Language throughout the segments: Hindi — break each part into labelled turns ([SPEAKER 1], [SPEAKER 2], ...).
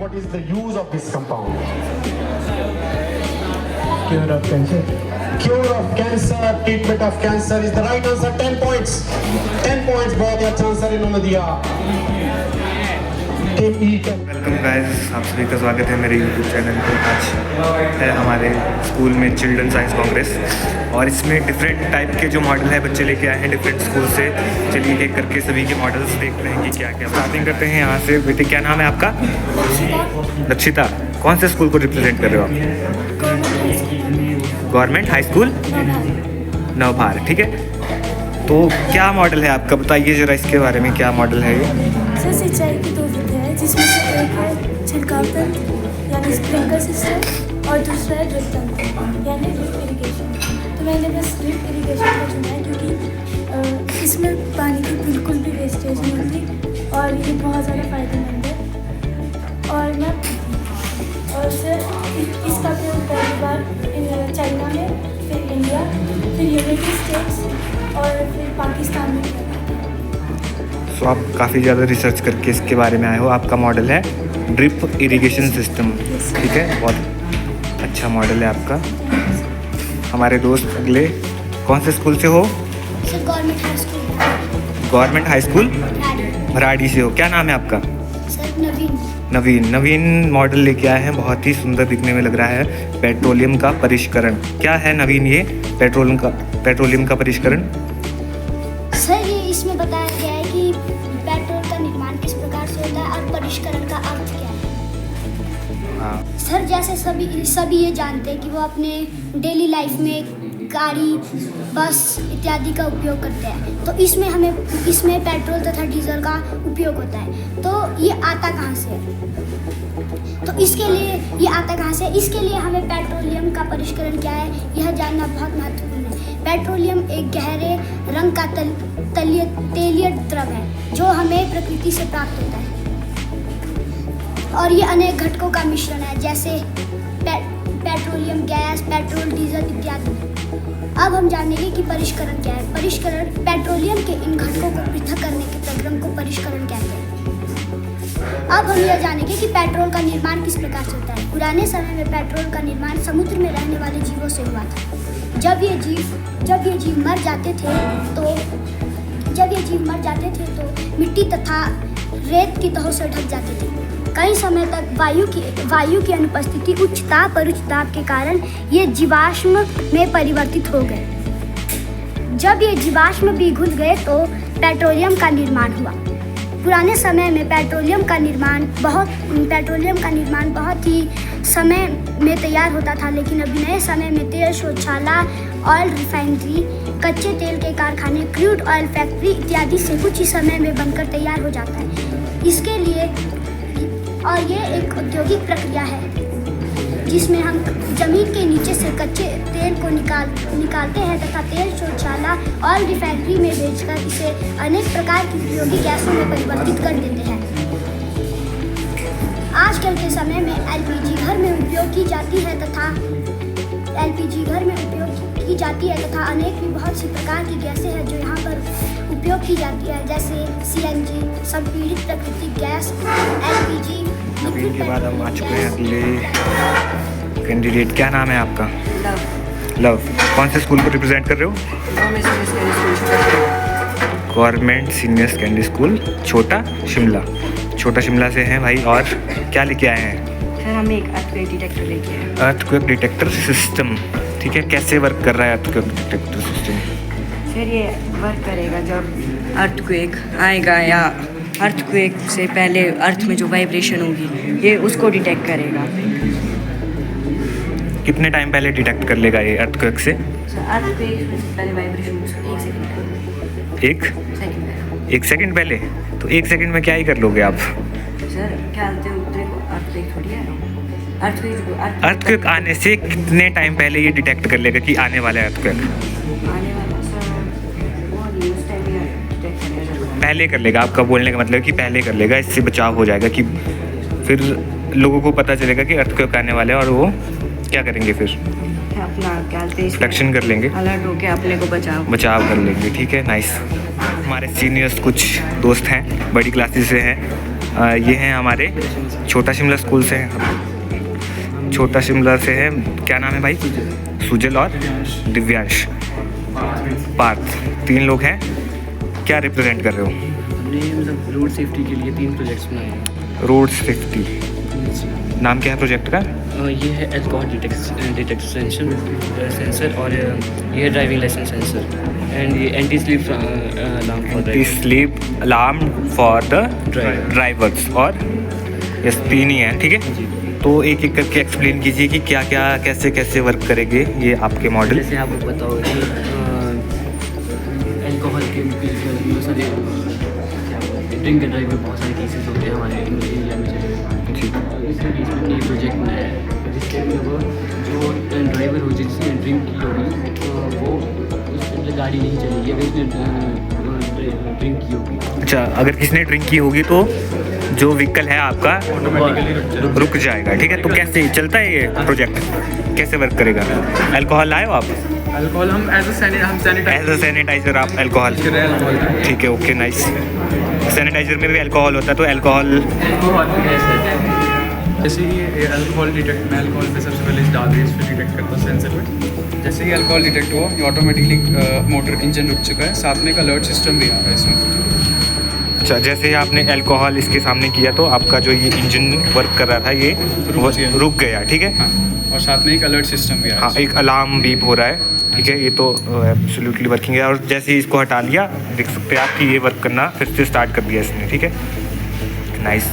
[SPEAKER 1] what is the use of this compound?
[SPEAKER 2] Cure of cancer.
[SPEAKER 1] Cure of cancer, treatment of cancer is the right answer. 10 points. 10 points. बहुत ही अच्छा आंसर इन्होंने दिया.
[SPEAKER 3] वेलकम गाइस, आप सभी का स्वागत है मेरे यूट्यूब चैनल पे। आज है हमारे स्कूल में चिल्ड्रन साइंस कांग्रेस और इसमें डिफरेंट टाइप के जो मॉडल है बच्चे लेके आए हैं डिफरेंट स्कूल से। चलिए एक करके सभी के मॉडल्स देख रहे हैं कि क्या क्या। स्टार्टिंग करते हैं यहाँ से। बेटे क्या नाम है आपका? रक्षिता। कौन से स्कूल को रिप्रेजेंट कर रहे हो आप? गवर्नमेंट हाई स्कूल नवभार, ठीक है। तो क्या मॉडल है आपका, बताइए जरा इसके बारे में। क्या मॉडल है ये?
[SPEAKER 4] सर सिंचाई की 2 विधियाँ हैं, जिसमें से एक है छिड़काव तंत्र यानी स्प्रिंकलर सिस्टम और दूसरा है ड्रिप तंत्र यानी ड्रिप इरिगेशन। तो मैंने बस ड्रिप इरिगेशन को चुना है क्योंकि इसमें पानी की बिल्कुल भी वेस्टेज नहीं होती और ये बहुत ज़्यादा फायदेमंद है। और सर इसका प्रयोग पहली बार चाइना में, फिर इंडिया, फिर यूनाइटेड स्टेट्स और फिर पाकिस्तान में किया।
[SPEAKER 3] सो आप काफ़ी ज़्यादा रिसर्च करके इसके बारे में आए हो। आपका मॉडल है ड्रिप इरिगेशन सिस्टम, ठीक है। बहुत अच्छा मॉडल है आपका। हमारे दोस्त अगले कौन से स्कूल से हो?
[SPEAKER 4] Sir government high school.
[SPEAKER 3] Government high school Bharari से हो। क्या नाम है आपका?
[SPEAKER 4] सर नवीन।
[SPEAKER 3] नवीन मॉडल लेके आए हैं, बहुत ही सुंदर दिखने में लग रहा है। पेट्रोलियम का परिष्करण। क्या है नवीन ये पेट्रोलियम का परिष्करण?
[SPEAKER 4] सर ये इसमें बताया गया है कि पेट्रोल का निर्माण किस प्रकार से होता है और परिष्करण का अर्थ क्या है।
[SPEAKER 3] हाँ।
[SPEAKER 4] सर जैसे सभी ये जानते हैं कि वो अपने डेली लाइफ में गाड़ी, बस इत्यादि का उपयोग करते हैं, तो इसमें पेट्रोल तथा डीजल का उपयोग होता है। तो ये आता कहाँ से है? तो इसके लिए हमें पेट्रोलियम का परिष्करण क्या है यह जानना बहुत महत्वपूर्ण है। पेट्रोलियम एक गहरे रंग का तेलीय द्रव है जो हमें प्रकृति से प्राप्त होता है और ये अनेक घटकों का मिश्रण है, जैसे पेट्रोलियम गैस, पेट्रोल, डीजल इत्यादि। अब हम जानेंगे कि परिष्करण क्या है। परिष्करण पेट्रोलियम के इन घटकों को पृथक करने के प्रक्रम को परिष्करण कहते हैं। अब हम यह जानेंगे कि पेट्रोल का निर्माण किस प्रकार से होता है। पुराने समय में पेट्रोल का निर्माण समुद्र में रहने वाले जीवों से हुआ था। जब ये जीव मर जाते थे तो मिट्टी तथा रेत की तहों से ढक जाते थे। कई समय तक वायु की अनुपस्थिति, उच्च ताप और उच्च दाब के कारण ये जीवाश्म में परिवर्तित हो गए। जब ये जीवाश्म पिघल गए तो पेट्रोलियम का निर्माण हुआ। पुराने समय में पेट्रोलियम का निर्माण बहुत ही समय में तैयार होता था, लेकिन अभी नए समय में तेल शोधशाला, ऑयल रिफाइनरी, कच्चे तेल के कारखाने, क्रूड ऑयल फैक्ट्री इत्यादि से कुछ ही समय में बनकर तैयार हो जाता है। इसके लिए और ये एक औद्योगिक प्रक्रिया है जिसमें हम जमीन के नीचे से कच्चे तेल को निकालते हैं तथा तेल शोधशाला और रिफाइनरी में भेजकर इसे अनेक प्रकार की उपयोगी गैसों में परिवर्तित कर देते हैं। आजकल के समय में एलपीजी घर में उपयोग की जाती है तथा अनेक भी बहुत सी प्रकार की गैसें हैं जो यहाँ पर उपयोग की जाती है, जैसे सीएनजी, संपीड़ित प्राकृतिक गैस, एलपीजी।
[SPEAKER 3] नवीन के बाद हम आ चुके हैं अगले कैंडिडेट। क्या नाम है आपका? लव। कौन से स्कूल को रिप्रेजेंट कर रहे हो? गवर्नमेंट सीनियर सेकेंडरी स्कूल छोटा शिमला से हैं भाई। और क्या लेके आए हैं?
[SPEAKER 5] सर हम एक अर्थक्वेक डिटेक्टर लेके आए।
[SPEAKER 3] अर्थक्वेक डिटेक्टर सिस्टम, ठीक है। कैसे वर्क कर रहा है अर्थक्वेक डिटेक्टर सिस्टम?
[SPEAKER 5] सर ये वर्क करेगा जब अर्थक्वेक आएगा या अर्थक्वेक से पहले अर्थ में जो वाइब्रेशन होगी ये उसको डिटेक्ट करेगा।
[SPEAKER 3] कितने टाइम पहले डिटेक्ट कर लेगा ये अर्थक्वेक से?
[SPEAKER 5] सर अर्थक्वेक से पहले वाइब्रेशन
[SPEAKER 3] 1 सेकंड पहले। तो 1 सेकंड में क्या ही कर लोगे आप?
[SPEAKER 5] सर क्या अर्थक्वेक थोड़ी है।
[SPEAKER 3] अर्थक्वेक आने से कितने टाइम पहले ये डिटेक्ट कर लेगा कि आने वाला है अर्थक्वेक?
[SPEAKER 5] आने वाला सर वो न्यूज़ टाइम में डिटेक्ट करेगा।
[SPEAKER 3] पहले कर लेगा। आपका बोलने का मतलब कि पहले कर लेगा, इससे बचाव हो जाएगा कि फिर लोगों को पता चलेगा कि अर्थक्वेक आने वाले हैं और वो क्या करेंगे, फिर
[SPEAKER 5] अपना क्या
[SPEAKER 3] प्रोटेक्शन कर लेंगे,
[SPEAKER 5] अलर्ट होकर अपने को
[SPEAKER 3] बचाव कर लेंगे। ठीक है, नाइस। हमारे सीनियर्स कुछ दोस्त हैं, बड़ी क्लासेस से हैं, ये हैं हमारे छोटा शिमला स्कूल से हैं, छोटा शिमला से है। क्या नाम है भाई? सुजल और दिव्यांश, पार्थ, 3 लोग हैं। क्या रिप्रेजेंट कर रहे हो?
[SPEAKER 2] हमने मतलब रोड सेफ्टी के लिए 3 प्रोजेक्ट्स बनाए हैं।
[SPEAKER 3] रोड सेफ्टी, नाम क्या है प्रोजेक्ट का?
[SPEAKER 2] ये है अल्कोहल डिटेक्शन सेंसर और ये है ड्राइविंग लाइसेंस सेंसर एंड ये anti sleep alarm for
[SPEAKER 3] sleep alarm for the drivers. और यस, 3 ही हैं, ठीक है। तो एक एक करके एक्सप्लेन कीजिए कि क्या क्या कैसे कैसे वर्क करेंगे ये आपके मॉडल।
[SPEAKER 2] जैसे आपको पता हो कि अल्कोहल के बहुत सारे क्या बोलते हैं, ड्रिंक एंड ड्राइव में बहुत सारे केसेस होते हैं हमारे इंडिया में।
[SPEAKER 3] जी,
[SPEAKER 2] इसमें ये प्रोजेक्ट बनाया है जिसके अंदर जो ड्राइवर हो जिसने ड्रिंक की होगी वो उसके गाड़ी नहीं चलेगी अगर इसने ड्रिंक की होगी।
[SPEAKER 3] अच्छा, अगर किसी ने ड्रिंक की होगी तो जो व्हीकल है आपका रुक जाएगा, ठीक है। तो कैसे चलता है ये प्रोजेक्ट, कैसे वर्क करेगा? अल्कोहल लाए हो आप?
[SPEAKER 6] अल्कोहल हम एज
[SPEAKER 3] एज अ सैनिटाइजर आप अल्कोहल, ठीक है, ओके, नाइस। सैनिटाइजर में भी अल्कोहल होता है, तो अल्कोहल
[SPEAKER 6] जैसे ही अल्कोहल डिटेक्ट, मैं अल्कोहल पे सबसे पहले डाल दिया, इसको डिटेक्ट करता हूँ सेंसर में। जैसे ही अल्कोहल डिटेक्ट हुआ ये ऑटोमेटिकली मोटर इंजन रुक चुका है, साथ में एक अलर्ट सिस्टम भी आ रहा है इसमें।
[SPEAKER 3] अच्छा, जैसे ही आपने अल्कोहल इसके सामने किया तो आपका जो ये इंजन वर्क कर रहा था ये रुक गया, ठीक है।
[SPEAKER 6] हाँ, और साथ में एक अलर्ट सिस्टम भी आ रहा
[SPEAKER 3] हाँ, एक अलार्म बीप हो रहा है, ठीक है। ये तो एब्सोल्युटली वर्किंग है। और जैसे ही इसको हटा लिया, देख सकते हैं आप कि ये वर्क करना फिर से स्टार्ट कर दिया इसने, ठीक है, नाइस।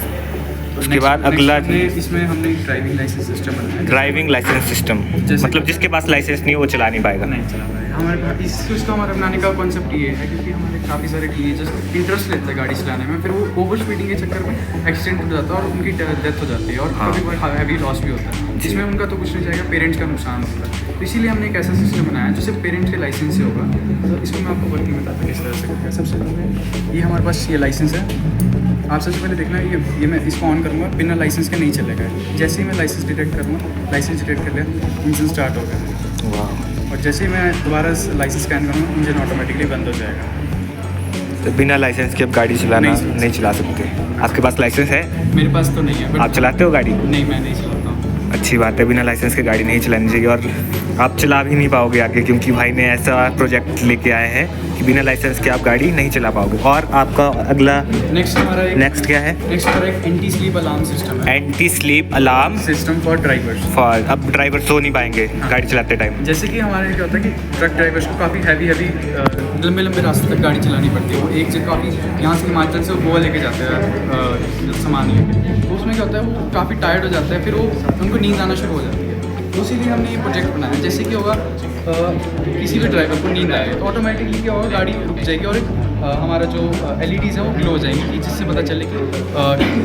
[SPEAKER 3] उसके बाद अगला
[SPEAKER 6] इसमें हमने ड्राइविंग लाइसेंस सिस्टम बनाया।
[SPEAKER 3] ड्राइविंग लाइसेंस सिस्टम, मतलब जिसके पास लाइसेंस नहीं है वो चला नहीं पाएगा।
[SPEAKER 6] नहीं चला पाएगा। हमारे पास इसका हमारा बनाने का कॉन्सेप्ट ये है क्योंकि हमारे काफ़ी सारे टीनेजर्स इंटरेस्ट लेते हैं गाड़ी चलाने में, फिर वो ओवर स्पीडिंग के चक्कर में एक्सीडेंट हो जाता है और उनकी डेथ हो जाती है और कभी कभी हैवी लॉस भी होता है, जिसमें उनका तो कुछ नहीं जाएगा, पेरेंट्स का नुकसान होता है। तो इसीलिए हमने एक ऐसा सिस्टम बनाया जो सिर्फ पेरेंट्स के लाइसेंस से होगा। तो इसमें मैं आपको वर्किंग बताता किस तरह से करेगा। सबसे पहले ये हमारे पास ये लाइसेंस है, आप सबसे पहले देखना ये मैं इसको ऑन करूँगा, बिना लाइसेंस के नहीं चलेगा। जैसे ही मैं लाइसेंस डिटेक्ट करूँगा, लाइसेंस डिटेक्ट कर लिया, इंजन स्टार्ट हो गया। और जैसे ही मैं दोबारा लाइसेंस स्कैन करूँगा, इंजन ऑटोमेटिकली बंद हो जाएगा।
[SPEAKER 3] तो बिना लाइसेंस के आप गाड़ी चलाना नहीं चला सकते। आपके पास लाइसेंस है?
[SPEAKER 6] मेरे पास तो नहीं है।
[SPEAKER 3] आप चलाते हो गाड़ी?
[SPEAKER 6] नहीं, मैं नहीं चलाता हूँ।
[SPEAKER 3] अच्छी बात है, बिना लाइसेंस के गाड़ी नहीं चलानी चाहिए। और आप चला भी नहीं पाओगे आगे, क्योंकि भाई ने ऐसा प्रोजेक्ट लेके आए हैं कि बिना लाइसेंस के आप गाड़ी नहीं चला पाओगे। और आपका अगला नेक्स्ट क्या है?
[SPEAKER 6] नेक्स्ट हमारा एक एंटी स्लीप अलार्म सिस्टम है।
[SPEAKER 3] Anti sleep alarm
[SPEAKER 6] system for drivers.
[SPEAKER 3] For, अब ड्राइवर सो नहीं पाएंगे गाड़ी चलाते टाइम।
[SPEAKER 6] जैसे कि हमारे क्या होता है कि ट्रक ड्राइवर्स को काफ़ी हैवी लंबे रास्ते तक गाड़ी चलानी पड़ती है। वो एक जगह काफ़ी यहाँ से हिमाचल से गोवा लेके जाते हैं सामान लेके, तो उसमें क्या होता है वो काफ़ी टायर्ड हो जाता है, फिर वो उनको नींद आना शुरू हो जाती है। तो इसीलिए हमने ये प्रोजेक्ट बनाया। जैसे कि होगा किसी भी ड्राइवर को नींद आएगी तो ऑटोमेटिकली क्या होगा, गाड़ी रुक जाएगी और हमारा जो LEDs है वो ग्लो हो जाएंगी, जिससे पता चले कि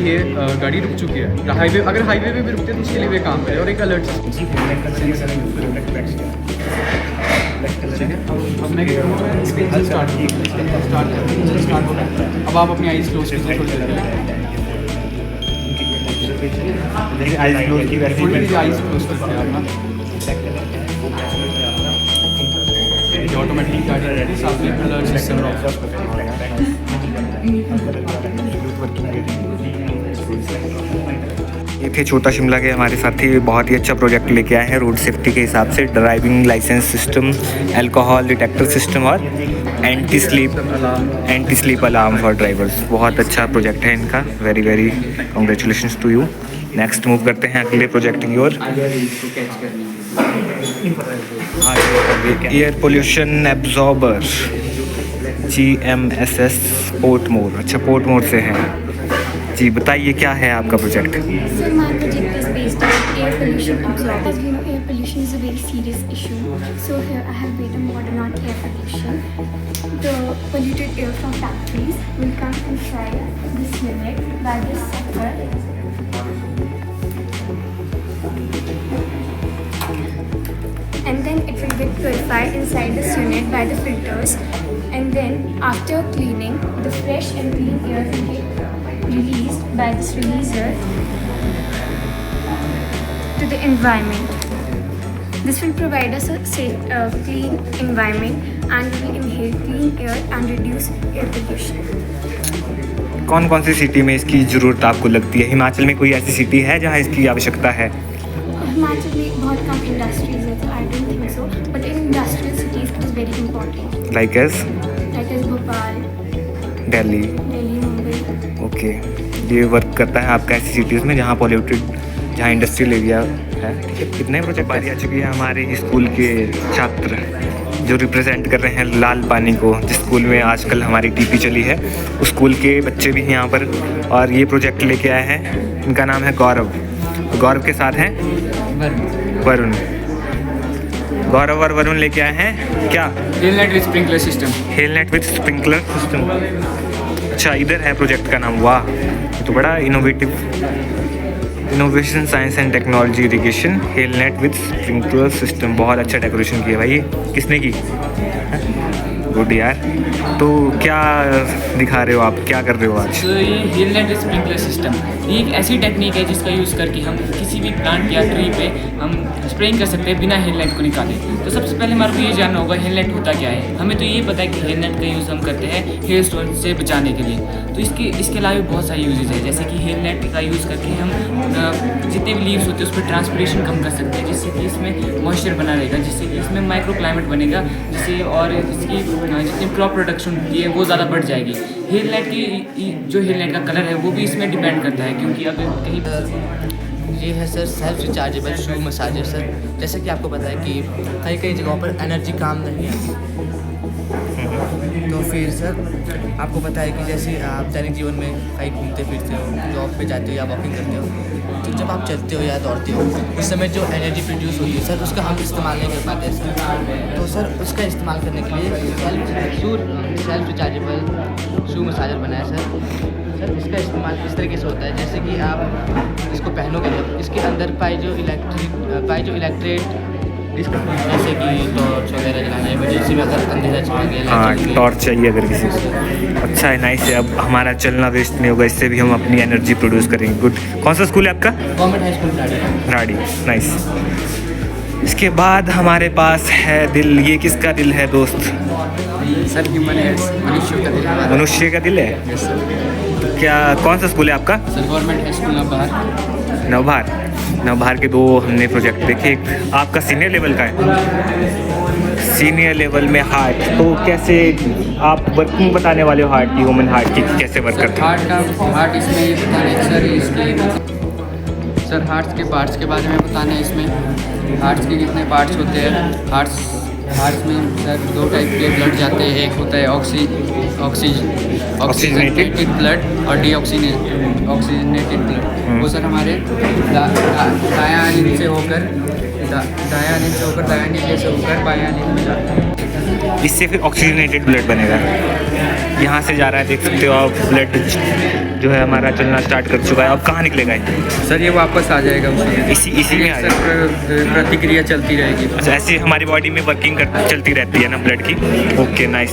[SPEAKER 6] ये गाड़ी रुक चुकी है। हाईवे, अगर हाईवे पे भी रुकते हैं तो उसके लिए भी काम करे। और एक अलर्ट अब मैं क्या करूँगा, मैं इसके इंजन स्टार्ट हो गया। अब आप अपनी आईज क्लोज कीजिए थोड़ी देर के लिए। आईज क्लोज करते हैं आप ना, ऑटोमेटिकली गाड़ी रहती है, साथ में अलर्ट सिस्टम
[SPEAKER 3] ये थे छोटा शिमला के हमारे साथी, बहुत ही अच्छा प्रोजेक्ट लेके आए हैं रोड सेफ्टी के हिसाब से। Driving license system, alcohol detector system और anti sleep alarm for drivers. बहुत अच्छा प्रोजेक्ट है इनका, very very congratulations to you. Next move करते हैं अगले प्रोजेक्ट की ओर। एयर पोल्यूशन एब्जॉर्बर, GMSS पोर्टमोर। अच्छा, पोर्टमोर से हैं जी, बताइए क्या है आपका project?
[SPEAKER 7] So my project is based on air pollution absorber. As you know, air pollution is a very serious issue. So here I have made a model on air pollution. The polluted air from factories will come inside this unit by this sucker. And then it will get purified inside this unit by the filters. And then after cleaning, the fresh and clean air will get released by this releaser to the environment. This will provide us a safe, clean environment, and we will inhale clean air and reduce air pollution.
[SPEAKER 3] कौन कौन सी सिटी में इसकी ज़रूरत आपको लगती है? हिमाचल में कोई ऐसी सिटी है जहाँ इसकी आवश्यकता है?
[SPEAKER 7] हिमाचल में बहुत कम इंडस्ट्रीज है, तो I don't think so, but in industrial cities it is very important,
[SPEAKER 3] like as
[SPEAKER 7] Bhopal,
[SPEAKER 3] Delhi.
[SPEAKER 7] Delhi, Mumbai.
[SPEAKER 3] Okay, ये वर्क करता है आपका ऐसी सिटीज़ में जहाँ पॉल्यूटेड, जहाँ इंडस्ट्रियल एरिया है। ठीक है, कितने प्रोजेक्ट बारी आ चुकी है हमारे स्कूल के छात्र जो रिप्रेजेंट कर रहे हैं लाल पानी को, जिस स्कूल में आजकल हमारी टीपी चली है, उस स्कूल के बच्चे भी हैं यहाँ पर और ये प्रोजेक्ट लेके आए हैं। इनका नाम है गौरव। गौरव के साथ हैं वरुण। गौरव और वरुण लेके आए हैं क्या?
[SPEAKER 2] Hail net with sprinkler system.
[SPEAKER 3] Hail net with sprinkler system. अच्छा, इधर है प्रोजेक्ट का नाम। वाह, ये तो बड़ा innovation science and technology irrigation hail net with sprinkler system. बहुत अच्छा डेकोरेशन किया भाई। किसने की? गुड यार। तो क्या दिखा रहे हो आप, क्या कर रहे हो आज?
[SPEAKER 2] तो ये हेलनेट विद स्प्रिंकलर सिस्टम ये एक ऐसी टेक्निक है जिसका यूज़ करके हम किसी भी प्लांट या ट्री पे हम स्प्रेइंग कर सकते हैं बिना हेलनेट को निकाले। तो सबसे पहले हमारे को ये जानना होगा हेलनेट होता क्या है। हमें तो ये पता है कि हेलनेट का यूज़ हम करते हैं हेल स्टोन से बचाने के लिए। तो इसके अलावा बहुत सारे यूजेज है, जैसे कि हेलनेट का यूज़ करके हम जितने भी लीव्स होते हैं उस पर ट्रांसपिरेशन कम कर सकते हैं, जिससे कि इसमें मॉइस्चर बना रहेगा, जिससे कि इसमें माइक्रो क्लाइमेट बनेगा, जिससे और इसकी जितनी क्रॉप प्रोडक्शन होती है वो ज़्यादा बढ़ जाएगी। हेलनेट की जो हेलनेट का कलर है वो भी इसमें डिपेंड करता है, क्योंकि अगर कहीं
[SPEAKER 8] ये है सर सेल्फ रिचार्जेबल शू मसाजर सर। जैसे कि आपको पता है कि कई कई जगहों पर एनर्जी काम नहीं है, तो फिर सर आपको पता है कि जैसे आप दैनिक जीवन में कहीं घूमते फिरते हो, जॉब पे जाते हो या वॉकिंग करते हो, तो जब आप चलते हो या दौड़ते हो उस समय जो एनर्जी प्रोड्यूस होती है सर उसका हम इस्तेमाल नहीं कर पाते सर। तो सर उसका इस्तेमाल करने के लिए सेल्फ रिचार्जेबल शू मसाजर बनाया सर। इसका इस्तेमाल इस तरीके से होता है, जैसे कि आप इसको पहनोगे जब इसके अंदर पाइजो इलेक्ट्रेट जैसे कि टॉर्च वगैरह जलाना है, इमरजेंसी में अगर अंधेरा छा गया।
[SPEAKER 3] हाँ, टॉर्च चाहिए अगर किसी को। अच्छा है, नाइस है। अब हमारा चलना वेस्ट नहीं होगा, इससे भी हम अपनी एनर्जी प्रोड्यूस करेंगे। गुड। कौन सा स्कूल है आपका?
[SPEAKER 8] गवर्नमेंट हाई स्कूल
[SPEAKER 3] राड़ी। नाइस। इसके बाद हमारे पास है दिल। ये किसका दिल है दोस्त?
[SPEAKER 2] सर ह्यूमन हेड्स, मनुष्य का दिल है।
[SPEAKER 3] मनुष्य का दिल है।
[SPEAKER 2] Yes sir.
[SPEAKER 3] तो क्या कौन सा स्कूल है आपका?
[SPEAKER 2] Sir government high school Navbhar.
[SPEAKER 3] Navbhar के 2 हमने प्रोजेक्ट देखे। एक आपका सीनियर लेवल का है। सीनियर लेवल में हार्ट, तो कैसे आप वर्किंग बताने वाले हो हार्ट की, ह्यूमन हार्ट की कैसे वर्क करते हैं?
[SPEAKER 2] हार्ट इसमें ये बताना है सर, इसके सर हार्ट्स के पार्ट्स के बारे में बताना है। इसमें हार्ट्स के कितने पार्ट्स होते हैं। हार्ट्स में सर 2 टाइप के ब्लड जाते हैं, एक होता है ऑक्सीजनेटेड ब्लड और ऑक्सीजनेटेड ब्लड। वो सर हमारे दायां अनिल से होकर दायां नीले से होकर बायां अनिल में जाता है।
[SPEAKER 3] इससे फिर ऑक्सीजनेटेड ब्लड बनेगा। यहाँ से जा रहा है, देख सकते हो आप। ब्लड जो है हमारा चलना स्टार्ट कर चुका है। अब कहाँ निकलेगा ये?
[SPEAKER 6] सर ये वापस आ जाएगा
[SPEAKER 3] इसी में आ जाएगा।
[SPEAKER 6] सर प्रतिक्रिया चलती रहेगी।
[SPEAKER 3] अच्छा, ऐसे हमारी बॉडी में वर्किंग चलती रहती है ना ब्लड की। Okay, nice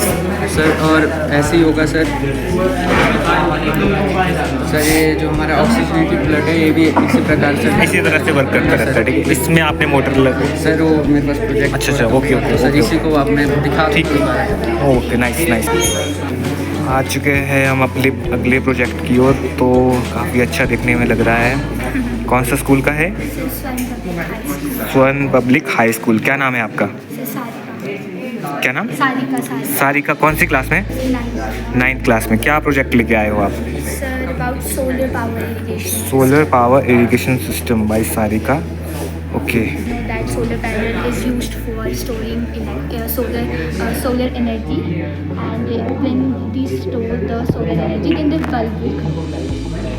[SPEAKER 6] sir. और ऐसे ही होगा सर ये जो हमारा ऑक्सीजनेटेड ब्लड है ये भी इसी प्रकार से
[SPEAKER 3] इसी तरह से वर्क करता रहता है। ठीक है, इसमें आपने मोटर
[SPEAKER 6] सर वो मेरे पास प्रोजेक्ट।
[SPEAKER 3] अच्छा, ओके
[SPEAKER 6] सर इसी को आप मैं दिखा।
[SPEAKER 3] ठीक है, ओके, नाइस। आ चुके हैं हम अपने अगले प्रोजेक्ट की ओर। तो काफ़ी अच्छा दिखने में लग रहा है। कौन सा स्कूल का है? स्वर्ण पब्लिक हाई स्कूल। क्या नाम है आपका? क्या नाम? सारिका। कौन सी क्लास में? 9th क्लास में। क्या प्रोजेक्ट लेके आए हो आप?
[SPEAKER 7] Sir, about solar power irrigation.
[SPEAKER 3] Solar power irrigation system by Sarika. Okay.
[SPEAKER 7] That solar panel is used for storing solar energy, and when these store the solar energy, then the bulb will come.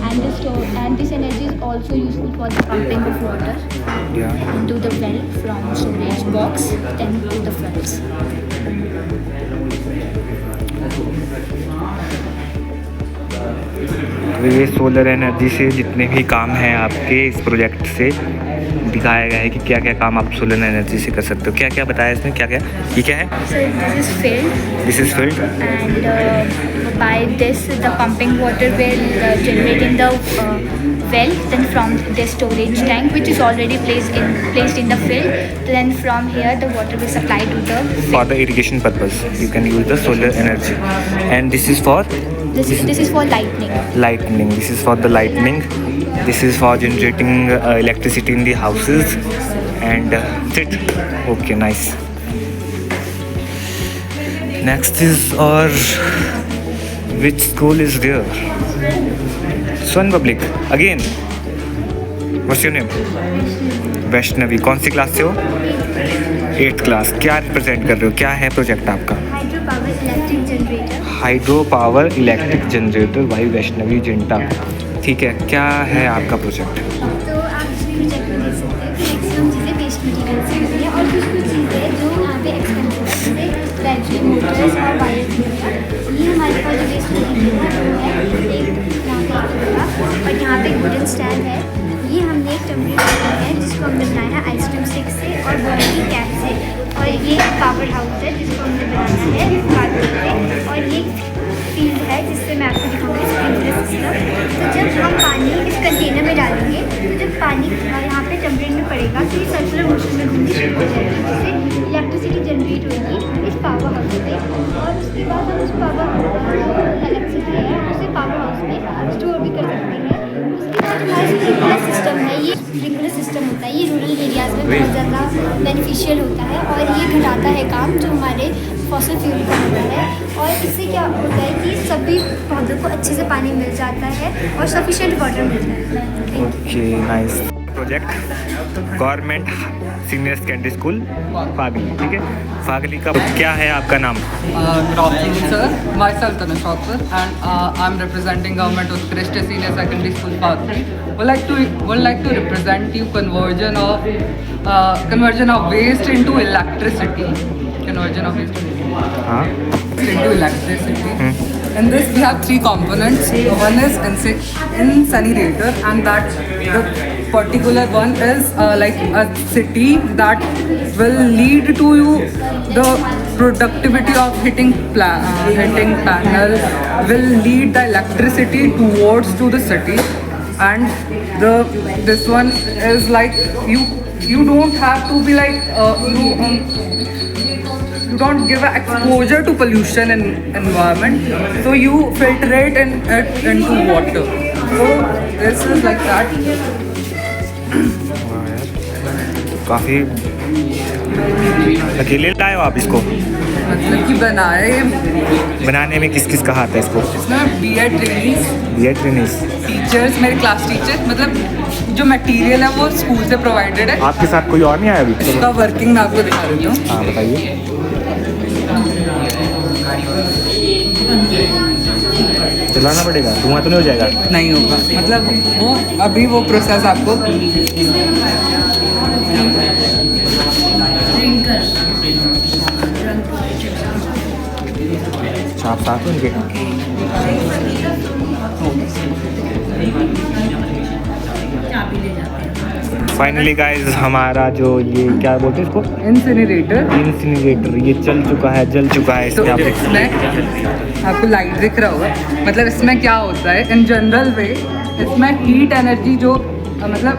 [SPEAKER 7] And this energy is also useful for the pumping of water into the well from storage box then to the wells.
[SPEAKER 3] तो ये सोलर एनर्जी से जितने भी काम हैं आपके इस प्रोजेक्ट से दिखाया गया है कि क्या क्या काम आप सोलर एनर्जी से कर सकते हो। क्या क्या बताया इसमें? क्या ये क्या है?
[SPEAKER 7] So this is filled, and by this the pumping water will generate in the well, then from the storage tank which is already placed in the field, then from here the water will supply to the field.
[SPEAKER 3] For the irrigation purpose you can use the solar energy, and this is for
[SPEAKER 7] This is for lightning.
[SPEAKER 3] Lightning. This is for the lightning. This is for generating electricity in the houses. And that's it. Okay, nice. Next is our... Which school is there? Swan Public. Again. What's your name? Vaishnavi. कौन सी क्लास से हो? 8th class. क्या रिप्रेजेंट कर रहे हो? क्या है प्रोजेक्ट आपका? Hydro power electric generator by Vaishnavi Zinta. ठीक है, क्या है आपका प्रोजेक्ट?
[SPEAKER 7] तो आप इसमें चेक कर सकते हैं कि मैक्सिमम चीज़ें वेस्ट मटीरियल से होती हैं और कुछ चीज़ें जो यहाँ पे एक्सपेंसिव है, जैसे बैटरी, मोटर्स और वायर्स वगैरह. ये हमारे पास जो वेस्ट मटीरियल है वो है एक यहाँ पे होगा और यहाँ पे एक वुडन स्टैंड है. ये हमने एक टम्बलर बनाया है जिसको हमने बनाया है आइसक्रीम स्टिक से और बॉल की कैप से. और ये पावर हाउस है जिसको हमने बनाया है कार्पेट पे. और ये फील्ड है जिससे मैं आपको दिखाऊंगी स्प्रिंकलर सिस्टम. तो जब हम पानी इस कंटेनर में डालेंगे तो जब पानी यहाँ पे टम्बलर में पड़ेगा तो ये सर्कुलर मोशन में घूमनी शुरू हो जाएगी, जिससे इलेक्ट्रिसिटी जनरेट होगी इस पावर हाउस में. और उसके बाद हम उस पावर इलेक्ट्रिसिटी है उसे पावर हाउस में स्टोर भी कर सकते हैं. उसके बाद हमारा स्प्रिंकलर सिस्टम है. ये स्प्रिंकलर सिस्टम होता है, ये रूरल एरियाज़ में बहुत ज़्यादा बेनिफिशियल होता है और ये घटाता है काम जो हमारे फॉसिल फ्यूल का होता है. और इससे क्या होता है कि सभी पौधों को अच्छे से पानी मिल जाता है और सफिशिएंट वाटर मिलता है.
[SPEAKER 3] Okay, nice. Project government senior secondary school Phagli. ठीक है, फागली का क्या है आपका नाम?
[SPEAKER 9] Good afternoon, sir. Myself Tanush Sir, and I'm representing Government Utkarishta Senior Secondary School, Fagli. Would like to represent you conversion of waste into electricity. Conversion of waste into electricity. In this we have 3 components. One is incinerator, and that the particular one is like a city that will lead to you the productivity of hitting panel will lead the electricity towards to the city. And this one is like you don't have to be like you don't give an exposure to pollution in environment, so you filtrate it into water. So this is like that.
[SPEAKER 3] काफ़ी अकेले लाए हो आप इसको?
[SPEAKER 9] मतलब कि
[SPEAKER 3] बनाने में किस किस का हाथ है इसको?
[SPEAKER 9] इसमें B.Ed
[SPEAKER 3] ट्रेनिंग्स
[SPEAKER 9] टीचर्स, मेरे क्लास टीचर, मतलब जो मटेरियल है वो स्कूल से प्रोवाइडेड है.
[SPEAKER 3] आपके साथ कोई और नहीं आया अभी?
[SPEAKER 9] इसका वर्किंग मैं आपको दिखा देता हूँ.
[SPEAKER 3] हाँ, बताइए. चलाना पड़ेगा, धुआं तो नहीं हो जाएगा?
[SPEAKER 9] नहीं होगा, मतलब वो अभी वो प्रोसेस आपको
[SPEAKER 3] आप साथ उनके फाइनली गाइज हमारा जो ये क्या बोलते हैं इसको? इंसिनरेटर ये जल चुका है.
[SPEAKER 9] तो इसमें आपको लाइट दिख रहा होगा. मतलब इसमें क्या होता है इन जनरल वे, इसमें हीट एनर्जी जो मतलब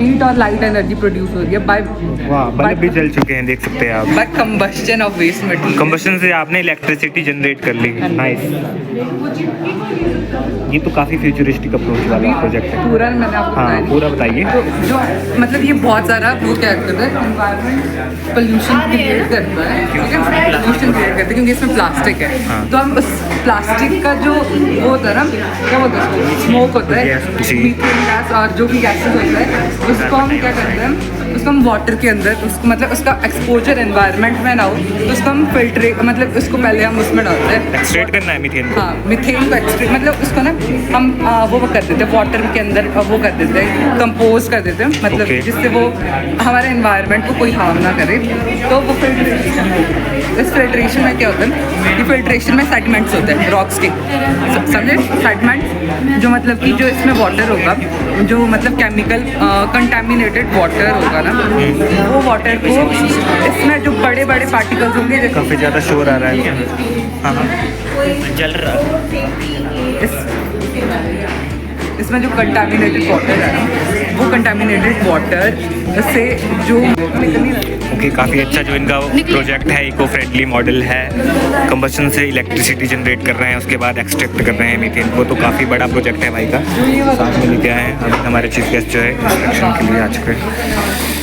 [SPEAKER 9] हीट और लाइट एनर्जी प्रोड्यूस हो रही है
[SPEAKER 3] बल्ब भी जल चुके हैं, देख सकते हैं आप.
[SPEAKER 9] By combustion of waste material.
[SPEAKER 3] Combustion से आपने इलेक्ट्रिसिटी जनरेट कर ली. नाइस. ये तो काफ़ी फ्यूचरिस्टिक अप्रोच वाला प्रोजेक्ट है.
[SPEAKER 9] पूरा मैंने आपको
[SPEAKER 3] हाँ, पूरा बताइए.
[SPEAKER 9] तो जो मतलब ये बहुत सारा वो क्या करता है, एनवायरमेंट पोल्यूशन क्रिएट करता है. ठीक है, पोल्यूशन क्रिएट करता है क्योंकि इसमें प्लास्टिक है.
[SPEAKER 3] हाँ.
[SPEAKER 9] तो हम उस प्लास्टिक का जो वो होता है ना, क्या बोलते हैं उसको, स्मोक होता है, मीथेन गैस और जो भी गैसेस होता है, उसको हम क्या करते हैं, उसको हम वाटर के अंदर उसको मतलब उसका एक्सपोजर एनवायरनमेंट में ना हो तो उसको हम फिल्ट्रेट मतलब उसको पहले हम उसमें डालते हैं.
[SPEAKER 3] एक्सट्रैक्ट करना है मीथेन को.
[SPEAKER 9] हाँ, मीथेन को एक्सट्रैक्ट मतलब उसको ना हम वो कर देते हैं वाटर के अंदर, वो कर देते हैं कंपोज कर देते हैं, मतलब जिससे वो हमारे एनवायरनमेंट को कोई हार्म ना करे. तो वो फिल्ट्रेशन, इस फिल्ट्रेशन में क्या होता है, ये फिल्ट्रेशन में सेडिमेंट्स होते हैं रॉक्स के, समझे? सेडिमेंट्स जो मतलब कि जो इसमें वाटर होगा, जो मतलब केमिकल कंटामिनेटेड वाटर होगा ना, वो वाटर को इसमें जो बड़े बड़े पार्टिकल्स होंगे.
[SPEAKER 3] काफ़ी ज़्यादा शोर आ रहा है. हाँ, जल रहा है.
[SPEAKER 9] इसमें जो कंटामिनेटेड वाटर है ना वो कंटामिनेटेड वाटर से जो
[SPEAKER 3] ओके, काफ़ी अच्छा जो इनका प्रोजेक्ट है, इको फ्रेंडली मॉडल है। कंबशन से इलेक्ट्रिसिटी जनरेट कर रहे हैं, उसके बाद एक्सट्रैक्ट कर रहे हैं मीथेन को। तो काफ़ी बड़ा प्रोजेक्ट है भाई का। साथ में लेके आए हैं। अभी हमारे चीफ गेस्ट जो है इंस्ट्रक्शन के लिए आ चुके हैं।